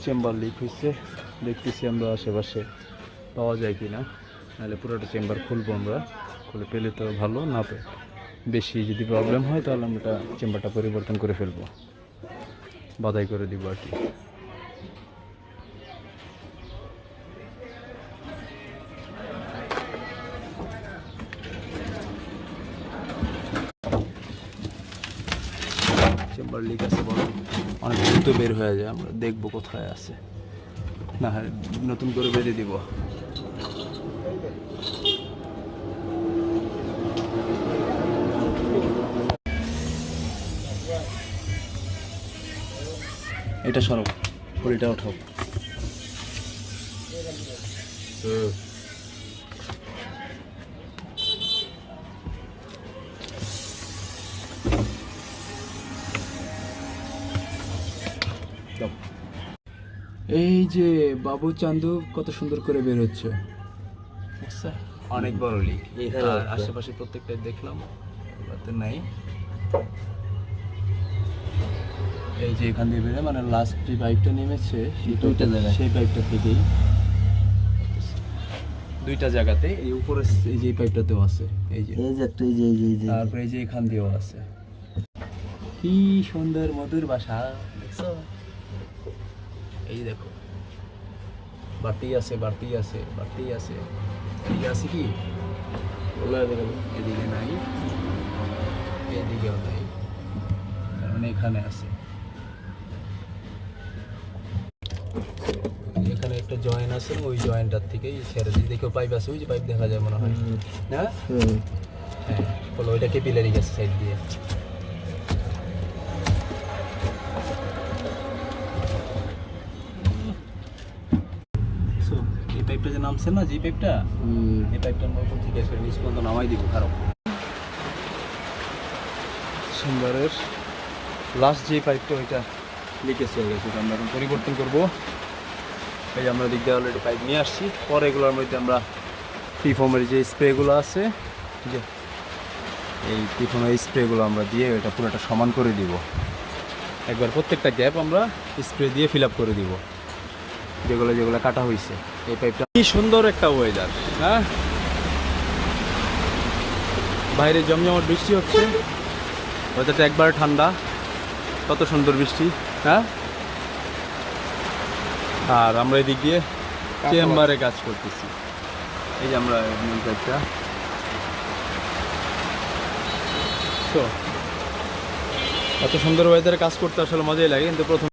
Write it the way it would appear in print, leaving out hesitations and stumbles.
Chamber leak হয়েছে, দেখতেছি আমরা আশেপাশে পাওয়া যায় কি না, নাহলে পুরোটা চেম্বার খুলবো আমরা। খুলে পেলে তো ভালো, না বেশি যদি প্রবলেম হয় তাহলে আমরা চেম্বারটা পরিবর্তন করে ফেলবো, বাধাই করে দিব আর কি। চেম্বার লিক আছে বলো, অনেক দ্রুত বের হয়ে যায়, আমরা দেখবো কোথায় আছে, না হয় নতুন করে বেরিয়ে দিব। এটা সরো, পলিটা ওঠাও। এই যে বাবু চান্দু কত সুন্দর করে বের হচ্ছে, অনেক বড় লিক। আর আশেপাশে প্রত্যেকটাই দেখলাম, নাই। এই যে এখান দিয়ে বেরোয়, মানে লাস্ট যে পাইপটা নেমেছে সেই পাইপটা থেকেই দুইটা জায়গাতে, এই উপরে এই যে পাইপটাতেও আছে, এই যে তারপরে এই যে এখান দিয়েও আছে। কি সুন্দর মধুর বাসা, দেখছো? এই দেখো, বাড়তি আছে, বাড়তি আছে, বাড়তি আছে। এদিকে আছে কি? এদিকে নাই, এদিকেও নাই, তার মানে এখানে আছে। এখানে একটা জয়েন্ট আছে, ওই জয়েন্টটার থেকেই ছেড়ে দিয়ে দেখো পাইপ আছে, ওই যে পাইপ দেখা যায় মনে হয় না? হ্যাঁ, বলো ওইটা কেপিলারি গেছে সাইড দিয়ে। এই পাইপটা যে নামছে না, যে পাইপটা, এই পাইপটা আমরা উপর থেকে নিচ পর্যন্ত নামাই দিব। খারাপ চেম্বারের লাস্ট যে পাইপটা, ওইটা লিকেজ হয়ে গেছে, ওটা আমরা এখন পরিবর্তন করবো। এই যে আমরা দিক দিয়ে অলরেডি পাইপ নিয়ে আসছি। পরে এগুলোর মধ্যে আমরা পিফোমের যে স্প্রেগুলো আছে, যে এই পিফোমের স্প্রেগুলো আমরা দিয়ে এটা পুরোটা সমান করে দিব। একবার প্রত্যেকটা গ্যাপ আমরা স্প্রে দিয়ে ফিল আপ করে দিব, যেগুলো যেগুলো কাটা হয়েছে। এই পাইপটা কি সুন্দর একটা ওয়েদার, হ্যাঁ, বাইরে জমজমাট বৃষ্টি হচ্ছে, ওয়েদারটা একবার ঠান্ডা, কত সুন্দর বৃষ্টি, হ্যাঁ। আর আমরা এদিক দিয়ে চেম্বারে কাজ করতেছি। এই যে আমরা পাইপটা, তো এত সুন্দর ওয়েদারে কাজ করতে আসলে মজাই লাগে, কিন্তু প্রথম